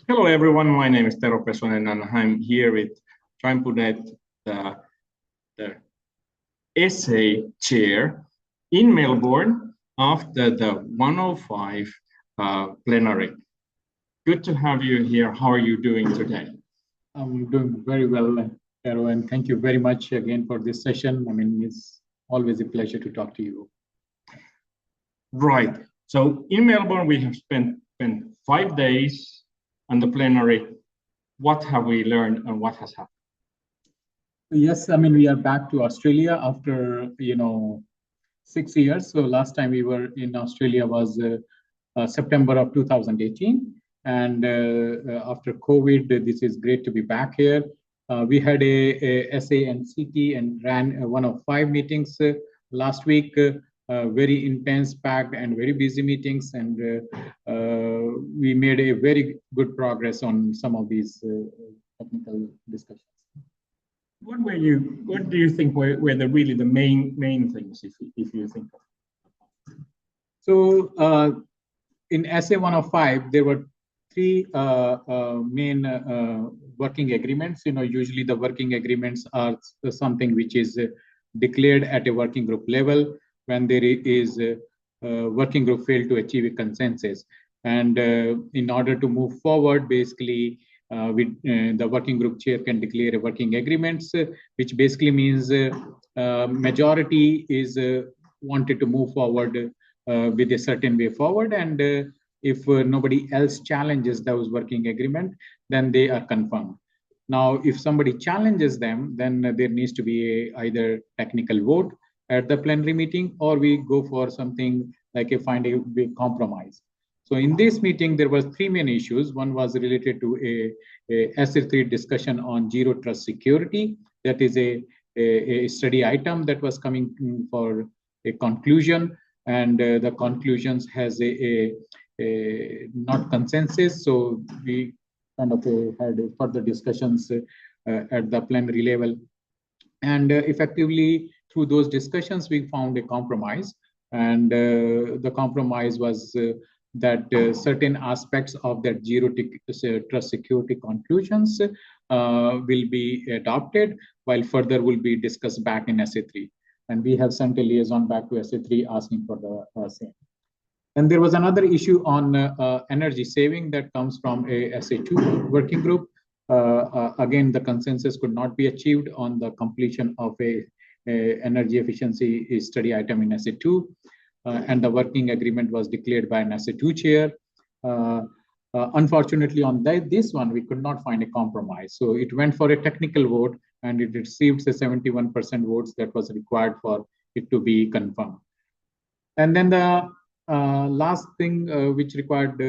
Hello everyone, my name is Tero Pesonen and I'm here with Puneet, the essay chair in Melbourne after the 105 plenary. Good to have you here. How are you doing today? I'm doing very well, Tero, and thank you very much again for this session. I mean, it's always a pleasure to talk to you. Right. So in Melbourne, we have spent 5 days on the plenary. What have we learned and what has happened? Yes, I mean, we are back to Australia after, 6 years. So last time we were in Australia was September of 2018. And after COVID, this is great to be back here. We had a SA and CT and ran one of 5 meetings last week. Very intense, packed, and very busy meetings, and we made a very good progress on some of these technical discussions. What do you think were the main things, if you think of it? So in SA 105, there were 3 main working agreements. Usually the working agreements are something which is declared at a working group level when there is a working group failed to achieve a consensus. And in order to move forward, basically, the working group chair can declare a working agreements, which basically means majority is wanted to move forward with a certain way forward. And if nobody else challenges those working agreement, then they are confirmed. Now, if somebody challenges them, then there needs to be either technical vote at the plenary meeting, or we go for something like find a big compromise. So in this meeting, there was 3 main issues. One was related to a SA3 discussion on zero trust security. That is a study item that was coming for a conclusion, and the conclusions has a not consensus. So we kind of had further discussions at the plenary level, and effectively through those discussions, we found a compromise. And the compromise was that certain aspects of that zero trust security conclusions will be adopted, while further will be discussed back in SA3. And we have sent a liaison back to SA3 asking for the same. And there was another issue on energy saving that comes from a SA2 working group. Again, the consensus could not be achieved on the completion of a energy efficiency study item in SA2, and the working agreement was declared by an SA2 chair. Unfortunately, on this one, we could not find a compromise. So it went for a technical vote, and it received the 71% votes that was required for it to be confirmed. And then the last thing which required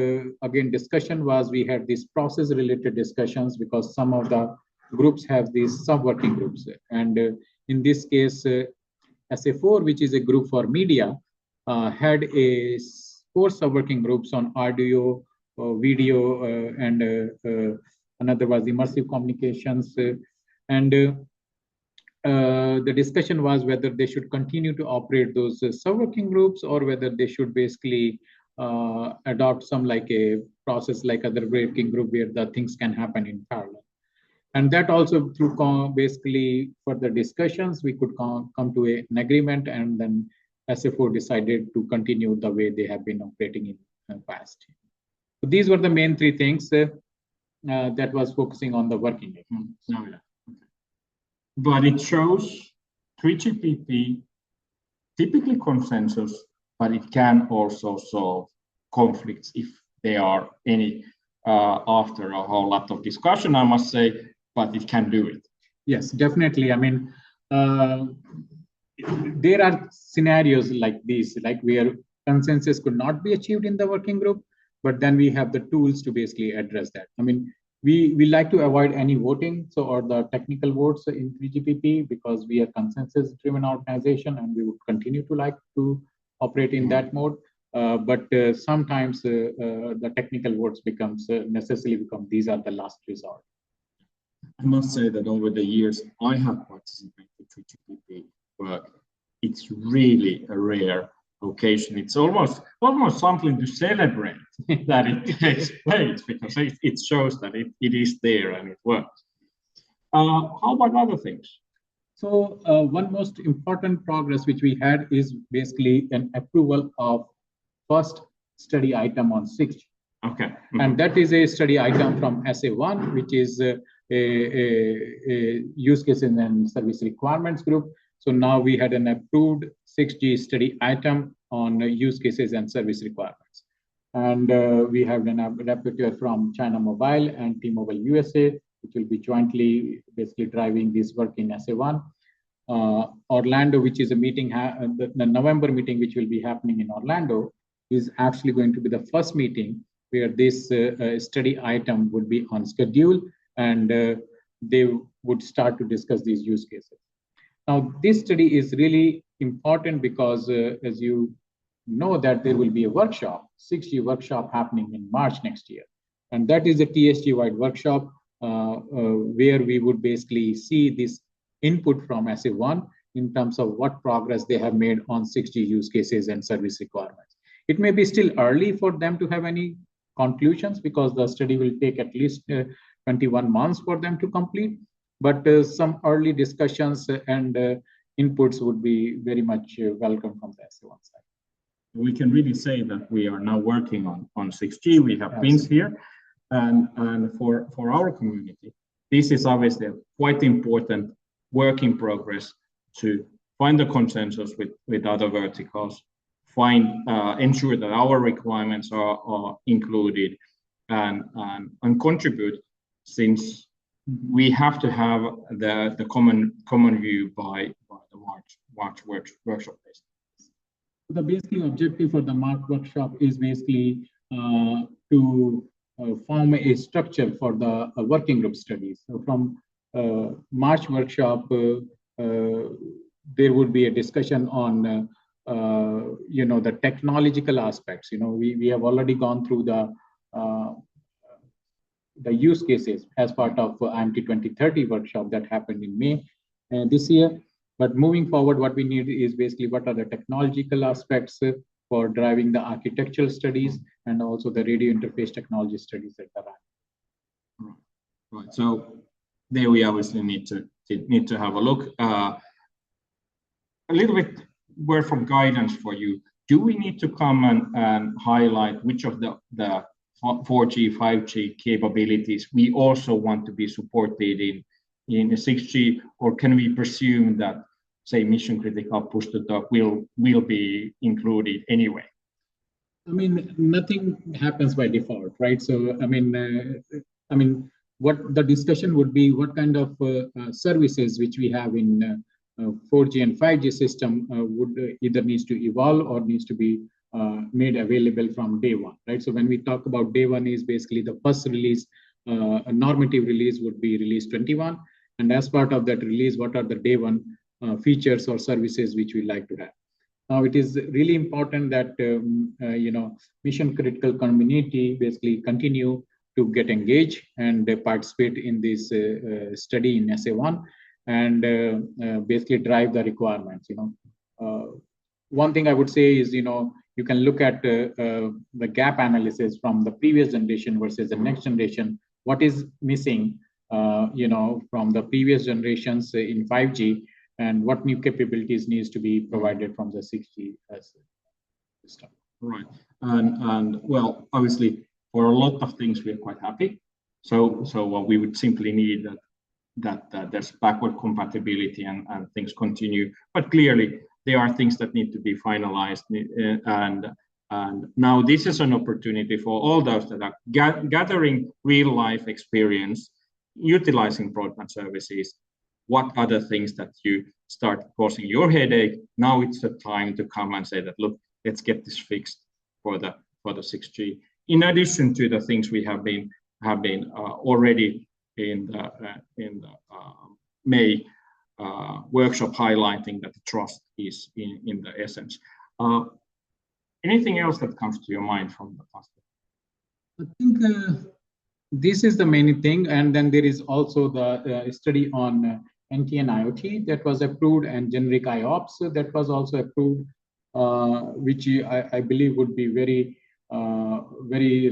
again discussion was we had these process related discussions, because some of the groups have these sub-working groups. And in this case, SA4, which is a group for media, had a 4 sub-working groups on audio, video, and another was immersive communications. And the discussion was whether they should continue to operate those sub-working groups, or whether they should basically adopt some like a process like other working group where the things can happen in parallel. And that also through basically further discussions, we could come to an agreement, and then SA4 decided to continue the way they have been operating in the past. So these were the main 3 things that was focusing on the working agreement. But it shows 3GPP, typically consensus, but it can also solve conflicts if there are any after a whole lot of discussion, I must say, but it can do it. Yes, definitely. I mean, there are scenarios like these, like where consensus could not be achieved in the working group, but then we have the tools to basically address that. I mean, we like to avoid any voting, so or the technical votes in 3GPP, because we are consensus-driven organization, and we would continue to like to operate in that mode. But sometimes the technical votes necessarily become these are the last resort. I must say that over the years, I have participated in 3GPP, but it's really a rare occasion. It's almost something to celebrate that it takes place, because it shows that it is there and it works. How about other things? So one most important progress which we had is basically an approval of first study item on 6G. Okay. And that is a study item from SA1, which is a use cases and service requirements group. So now we had an approved 6G study item on use cases and service requirements. And we have an rapporteur from China Mobile and T-Mobile USA, which will be jointly basically driving this work in SA1. Orlando, which is a meeting, the November meeting, which will be happening in Orlando, is actually going to be the first meeting where this study item would be on schedule, and they would start to discuss these use cases. Now, this study is really important because, as you know, that there will be a workshop, 6G workshop happening in March next year. And that is a TSG-wide workshop where we would basically see this input from SA1 in terms of what progress they have made on 6G use cases and service requirements. It may be still early for them to have any conclusions because the study will take at least 21 months for them to complete, but some early discussions and inputs would be very much welcome from the SA1 side. We can really say that we are now working on 6G. We have pins here, and for our community, this is obviously a quite important work in progress to find the consensus with other verticals, ensure that our requirements are included and contribute, since we have to have the common view by the March workshop. The basic objective for the March workshop is basically to form a structure for the working group studies. So from March workshop, there would be a discussion on the technological aspects. We have already gone through the use cases as part of IMT 2030 workshop that happened in May this year. But moving forward, what we need is basically what are the technological aspects for driving the architectural studies and also the radio interface technology studies that are on. Right. So there we obviously need to have a look. A little bit word from guidance for you. Do we need to come and highlight which of the 4G, 5G capabilities we also want to be supported in 6G, or can we presume that, say, mission critical push to talk will be included anyway? I mean, nothing happens by default, right? So, I mean, what the discussion would be, what kind of services which we have in 4G and 5G system would either needs to evolve or needs to be made available from day one, right? So when we talk about day one is basically the first release, a normative release would be release 21. And as part of that release, what are the day one features or services which we like to have? Now, it is really important that, mission critical community basically continue to get engaged and participate in this study in SA1 and basically drive the requirements. One thing I would say is, you can look at the gap analysis from the previous generation versus the next generation. What is missing, from the previous generations in 5G, and what new capabilities needs to be provided from the 6G system. Right, and well, obviously, for a lot of things we are quite happy. So what we would simply need that there's backward compatibility and things continue. But clearly, there are things that need to be finalized, and now this is an opportunity for all those that are gathering real life experience, utilizing broadband services. What other things that you start causing your headache? Now it's the time to come and say that, look, let's get this fixed for the 6G. In addition to the things we have been already in the May workshop highlighting that the trust is in the essence. Anything else that comes to your mind from the past? I think this is the main thing, and then there is also the study on NTN IoT that was approved, and generic IOPS that was also approved. which I believe would be very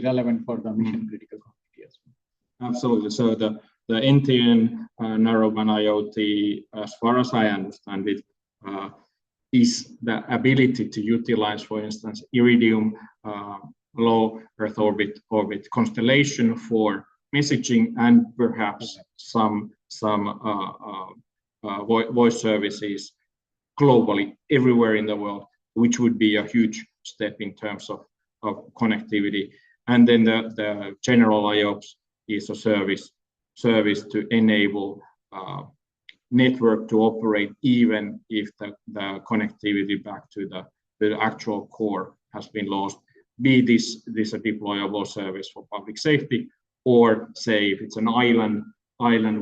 relevant for the mission critical community as well. Absolutely. So the NTN narrowband IoT, as far as I understand it, is the ability to utilize, for instance, Iridium low Earth orbit constellation for messaging and perhaps some voice services globally everywhere in the world, which would be a huge step in terms of connectivity. And then the general IOPS is a service to enable network to operate even if the connectivity back to the actual core has been lost, be this a deployable service for public safety, or say if it's an island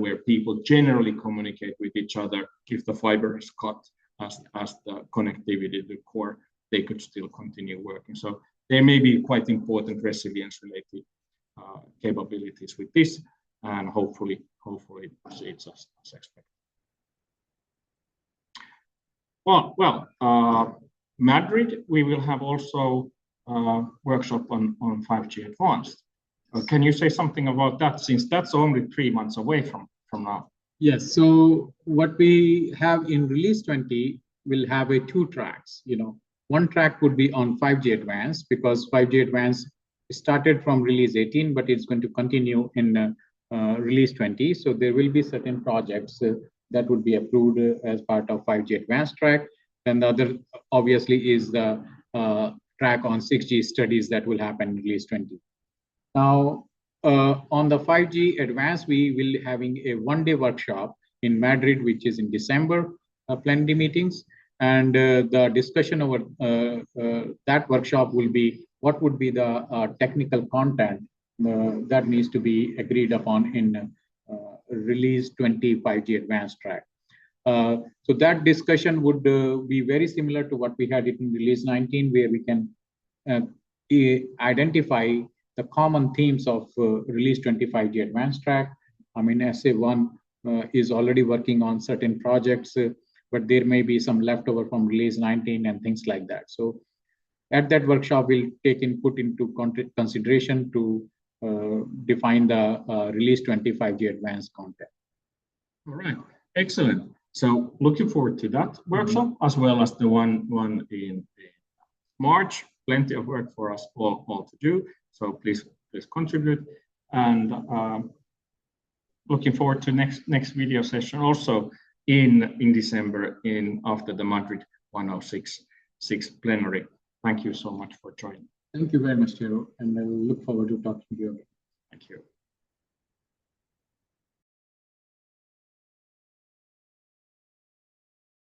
where people generally communicate with each other, if the fiber is cut as the connectivity to the core, they could still continue working. So there may be quite important resilience related capabilities with this, and hopefully it proceeds as expected. Well, Madrid, we will have also workshop on 5G Advanced. Can you say something about that, since that's only 3 months away from now? Yes. So what we have in Release 20 will have 2 tracks. One track would be on 5G Advanced, because 5G Advanced started from Release 18, but it's going to continue in Release 20. So there will be certain projects that would be approved as part of 5G Advanced track. And the other, obviously, is the track on 6G studies that will happen in Release 20. Now, on the 5G Advanced, we will be having a one-day workshop in Madrid, which is in December, plenary meetings. And the discussion over that workshop will be what would be the technical content that needs to be agreed upon in Release 20 5G Advanced track. So that discussion would be very similar to what we had in Release 19, where we can identify the common themes of Release 20 5G Advanced track. I mean, SA1 is already working on certain projects, but there may be some leftover from Release 19 and things like that. So at that workshop, we'll take input into consideration to define the Release 20 5G Advanced content. All right, excellent. So looking forward to that workshop, as well as the one in March. Plenty of work for us all to do. So please contribute, and looking forward to next video session also in December after the Madrid 106 plenary. Thank you so much for joining. Thank you very much, Tero, and I look forward to talking to you again. Thank you.